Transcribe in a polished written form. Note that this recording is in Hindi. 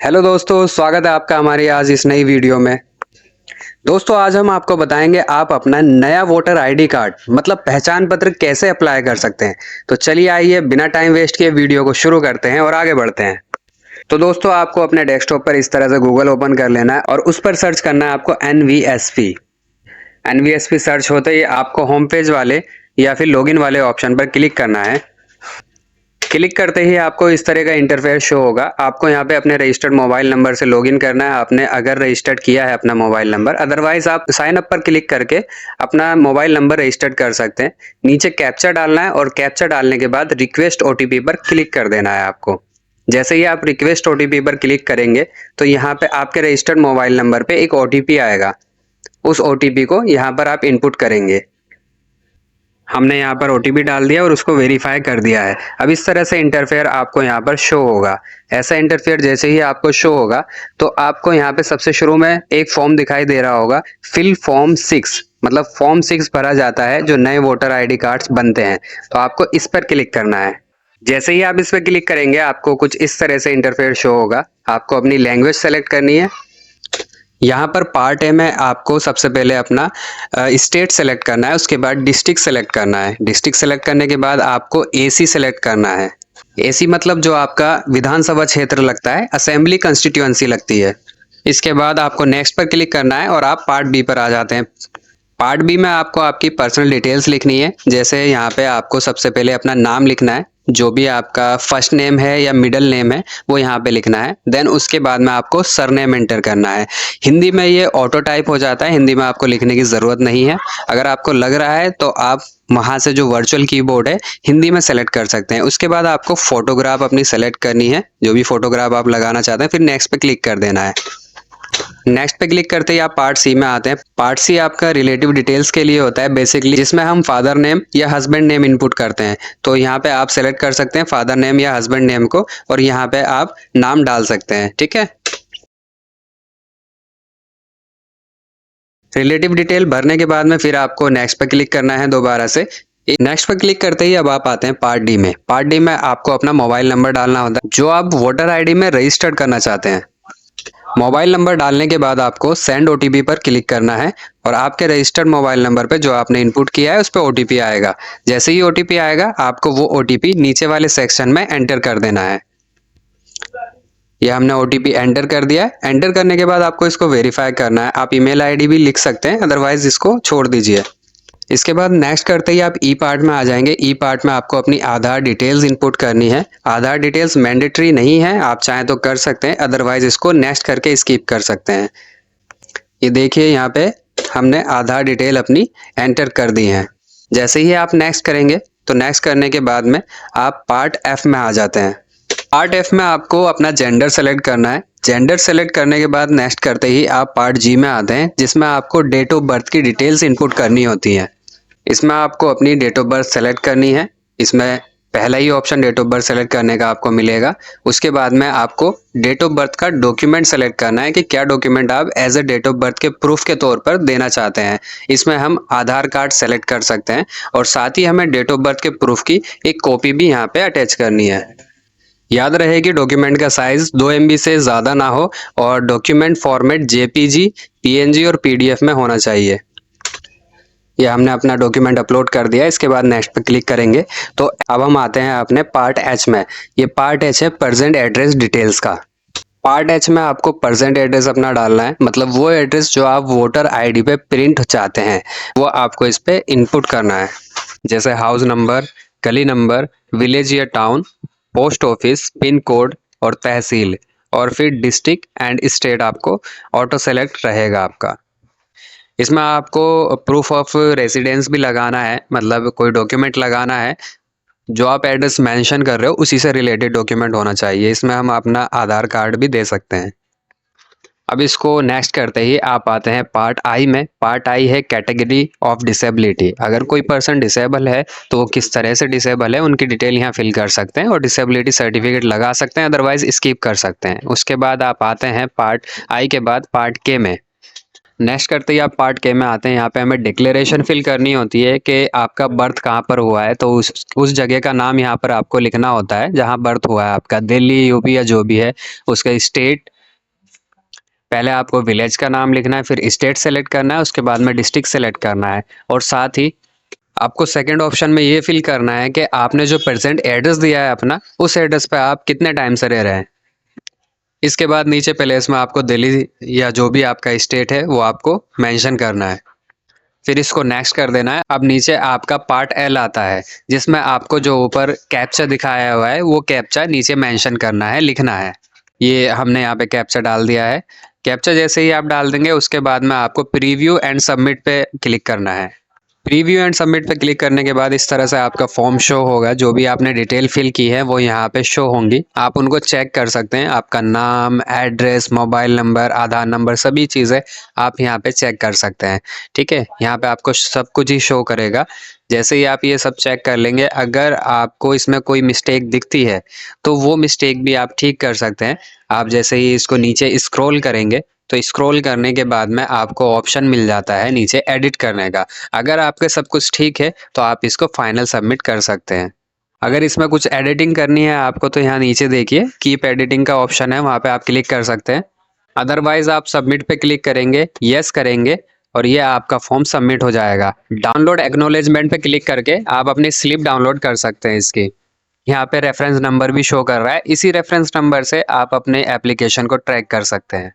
हेलो दोस्तों, स्वागत है आपका हमारी आज इस नई वीडियो में। दोस्तों, आज हम आपको बताएंगे आप अपना नया वोटर आईडी कार्ड मतलब पहचान पत्र कैसे अप्लाई कर सकते हैं। तो चलिए आइए बिना टाइम वेस्ट किए वीडियो को शुरू करते हैं और आगे बढ़ते हैं। तो दोस्तों, आपको अपने डेस्कटॉप पर इस तरह से गूगल ओपन कर लेना है और उस पर सर्च करना है आपको एनवीएसपी। एनवीएसपी सर्च होते ही आपको होम पेज वाले या फिर लॉगिन वाले ऑप्शन पर क्लिक करना है। क्लिक करते ही आपको इस तरह का इंटरफेस शो होगा। आपको यहाँ पे अपने रजिस्टर्ड मोबाइल नंबर से लॉगिन करना है, आपने अगर रजिस्टर्ड किया है अपना मोबाइल नंबर। अदरवाइज आप साइन अप पर क्लिक करके अपना मोबाइल नंबर रजिस्टर्ड कर सकते हैं। नीचे कैप्चा डालना है और कैप्चा डालने के बाद रिक्वेस्ट ओटीपी पर क्लिक कर देना है आपको। जैसे ही आप रिक्वेस्ट ओटीपी पर क्लिक करेंगे तो यहाँ पे आपके रजिस्टर्ड मोबाइल नंबर पे एक ओटीपी आएगा। उस ओटीपी को यहाँ पर आप इनपुट करेंगे। हमने यहाँ पर ओटीपी डाल दिया और उसको वेरीफाई कर दिया है। अब इस तरह से इंटरफेयर आपको यहाँ पर शो होगा। ऐसा इंटरफेयर जैसे ही आपको शो होगा तो आपको यहाँ पे सबसे शुरू में एक फॉर्म दिखाई दे रहा होगा, फिल फॉर्म 6, मतलब फॉर्म 6 भरा जाता है जो नए वोटर आईडी कार्ड्स बनते हैं। तो आपको इस पर क्लिक करना है। जैसे ही आप इस पर क्लिक करेंगे आपको कुछ इस तरह से इंटरफेयर शो होगा। आपको अपनी लैंग्वेज सेलेक्ट करनी है। यहाँ पर पार्ट ए में आपको सबसे पहले अपना स्टेट सेलेक्ट करना है, उसके बाद डिस्ट्रिक्ट सेलेक्ट करना है। डिस्ट्रिक्ट सेलेक्ट करने के बाद आपको एसी सेलेक्ट करना है। एसी मतलब जो आपका विधानसभा क्षेत्र लगता है, असेंबली कंस्टिट्यूएंसी लगती है। इसके बाद आपको नेक्स्ट पर क्लिक करना है और आप पार्ट बी पर आ जाते हैं। पार्ट बी में आपको आपकी पर्सनल डिटेल्स लिखनी है। जैसे यहाँ पे आपको सबसे पहले अपना नाम लिखना है, जो भी आपका फर्स्ट नेम है या मिडिल नेम है वो यहाँ पे लिखना है। देन उसके बाद में आपको सरनेम एंटर करना है। हिंदी में ये ऑटो टाइप हो जाता है, हिंदी में आपको लिखने की ज़रूरत नहीं है। अगर आपको लग रहा है तो आप वहाँ से जो वर्चुअल कीबोर्ड है हिंदी में सेलेक्ट कर सकते हैं। उसके बाद आपको फोटोग्राफ अपनी सेलेक्ट करनी है, जो भी फोटोग्राफ आप लगाना चाहते हैं। फिर नेक्स्ट पे क्लिक कर देना है। नेक्स्ट पे क्लिक करते ही आप पार्ट सी में आते हैं। पार्ट सी आपका रिलेटिव डिटेल्स के लिए होता है बेसिकली, जिसमें हम फादर नेम या हस्बैंड नेम इनपुट करते हैं। तो यहाँ पे आप सेलेक्ट कर सकते हैं फादर नेम या हस्बैंड नेम को और यहाँ पे आप नाम डाल सकते हैं। ठीक है, रिलेटिव डिटेल भरने के बाद में फिर आपको नेक्स्ट पे क्लिक करना है दोबारा से। नेक्स्ट पे क्लिक करते ही अब आप आते हैं पार्ट डी में। पार्ट डी में आपको अपना मोबाइल नंबर डालना होता है जो आप वोटर आईडी में रजिस्टर्ड करना चाहते हैं। मोबाइल नंबर डालने के बाद आपको सेंड ओटीपी पर क्लिक करना है और आपके रजिस्टर्ड मोबाइल नंबर पे जो आपने इनपुट किया है उस पर ओटीपी आएगा। जैसे ही ओटीपी आएगा आपको वो ओटीपी नीचे वाले सेक्शन में एंटर कर देना है। यह हमने ओटीपी एंटर कर दिया है। एंटर करने के बाद आपको इसको वेरीफाई करना है। आप ईमेल आईडी भी लिख सकते हैं, अदरवाइज इसको छोड़ दीजिए। इसके बाद नेक्स्ट करते ही आप ई पार्ट में आ जाएंगे। ई पार्ट में आपको अपनी आधार डिटेल्स इनपुट करनी है। आधार डिटेल्स मैंडेटरी नहीं है, आप चाहें तो कर सकते हैं, अदरवाइज इसको नेक्स्ट करके स्किप कर सकते हैं। ये देखिए यहाँ पे हमने आधार डिटेल अपनी एंटर कर दी है। जैसे ही आप नेक्स्ट करेंगे तो नेक्स्ट करने के बाद में आप पार्ट एफ में आ जाते हैं। पार्ट एफ में आपको अपना जेंडर सेलेक्ट करना है। जेंडर सेलेक्ट करने के बाद नेक्स्ट करते ही आप पार्ट जी में आते हैं, जिसमें आपको डेट ऑफ बर्थ की डिटेल्स इनपुट करनी होती है। इसमें आपको अपनी डेट ऑफ बर्थ सेलेक्ट करनी है। इसमें पहला ही option date of birth select करने का आपको मिलेगा। उसके बाद में आपको डेट ऑफ बर्थ का डॉक्यूमेंट सेलेक्ट करना है कि क्या डॉक्यूमेंट आप as a date of birth के प्रूफ के तौर पर देना चाहते हैं। इसमें हम आधार कार्ड सेलेक्ट कर सकते हैं और साथ ही हमें डेट ऑफ बर्थ के प्रूफ की एक कॉपी भी यहाँ पे अटैच करनी है। याद रहे कि डॉक्यूमेंट का साइज 2 MB से ज़्यादा ना हो और डॉक्यूमेंट फॉर्मेट जेपीजी, पीएनजी और पीडीएफ में होना चाहिए। ये हमने अपना डॉक्यूमेंट अपलोड कर दिया। इसके बाद नेक्स्ट पे क्लिक करेंगे तो अब हम आते हैं अपने पार्ट एच में। ये पार्ट एच है प्रेजेंट एड्रेस डिटेल्स का। पार्ट एच में आपको प्रेजेंट एड्रेस अपना डालना है, मतलब वो एड्रेस जो आप वोटर आईडी पे प्रिंट चाहते हैं वो आपको इस पे इनपुट करना है। जैसे हाउस नंबर, गली नंबर, विलेज या town, post office, pin code और तहसील, और फिर डिस्ट्रिक्ट एंड स्टेट आपको ऑटो सेलेक्ट रहेगा आपका। इसमें आपको प्रूफ ऑफ रेसिडेंस भी लगाना है, मतलब कोई डॉक्यूमेंट लगाना है। जो आप एड्रेस मेंशन कर रहे हो उसी से रिलेटेड डॉक्यूमेंट होना चाहिए। इसमें हम अपना आधार कार्ड भी दे सकते हैं। अब इसको नेक्स्ट करते ही आप आते हैं पार्ट आई में। पार्ट आई है कैटेगरी ऑफ डिसेबिलिटी। अगर कोई पर्सन डिसेबल है तो वो किस तरह से डिसेबल है उनकी डिटेल यहाँ फिल कर सकते हैं और डिसेबिलिटी सर्टिफिकेट लगा सकते हैं, अदरवाइज स्किप कर सकते हैं। उसके बाद आप आते हैं पार्ट आई के बाद पार्ट के में। नेक्स्ट करते ही आप पार्ट के में आते हैं। यहाँ पे हमें डिक्लेरेशन फिल करनी होती है कि आपका बर्थ कहाँ पर हुआ है। तो उस जगह का नाम यहाँ पर आपको लिखना होता है जहाँ बर्थ हुआ है आपका, दिल्ली, यूपी या जो भी है उसका स्टेट, पहले आपको विलेज का नाम लिखना है, फिर स्टेट सेलेक्ट करना है, उसके बाद में डिस्ट्रिक्ट सेलेक्ट करना है और साथ ही आपको सेकंड ऑप्शन में ये फिल करना है कि आपने जो प्रेजेंट एड्रेस दिया है अपना, उस एड्रेस पे आप कितने टाइम से रह रहे हैं। इसके बाद नीचे प्लेस में आपको दिल्ली या जो भी आपका स्टेट है वो आपको मेंशन करना है। फिर इसको नेक्स्ट कर देना है। अब नीचे आपका पार्ट एल आता है, जिसमें आपको जो ऊपर कैप्चा दिखाया हुआ है वो कैप्चा नीचे मेंशन करना है, लिखना है। ये हमने यहाँ पे कैप्चा डाल दिया है। कैप्चा जैसे ही आप डाल देंगे उसके बाद में आपको प्रीव्यू एंड सबमिट पे क्लिक करना है। प्रीव्यू एंड सबमिट पे क्लिक करने के बाद इस तरह से आपका फॉर्म शो होगा। जो भी आपने डिटेल फिल की है वो यहाँ पे शो होंगी, आप उनको चेक कर सकते हैं। आपका नाम, एड्रेस, मोबाइल नंबर, आधार नंबर, सभी चीज़ें आप यहाँ पे चेक कर सकते हैं। ठीक है, यहाँ पे आपको सब कुछ ही शो करेगा। जैसे ही आप ये सब चेक कर लेंगे, अगर आपको इसमें कोई मिस्टेक दिखती है तो वो मिस्टेक भी आप ठीक कर सकते हैं। आप जैसे ही इसको नीचे स्क्रॉल करेंगे तो स्क्रॉल करने के बाद में आपको ऑप्शन मिल जाता है नीचे एडिट करने का। अगर आपके सब कुछ ठीक है तो आप इसको फाइनल सबमिट कर सकते हैं। अगर इसमें कुछ एडिटिंग करनी है आपको तो यहाँ नीचे देखिए कीप एडिटिंग का ऑप्शन है, वहाँ पे आप क्लिक कर सकते हैं। अदरवाइज आप सबमिट पे क्लिक करेंगे, यस करेंगे और ये आपका फॉर्म सबमिट हो जाएगा। डाउनलोड एक्नॉलेजमेंट पे क्लिक करके आप अपनी स्लिप डाउनलोड कर सकते हैं इसकी। यहाँ पे रेफरेंस नंबर भी शो कर रहा है, इसी रेफरेंस नंबर से आप अपने एप्लीकेशन को ट्रैक कर सकते हैं।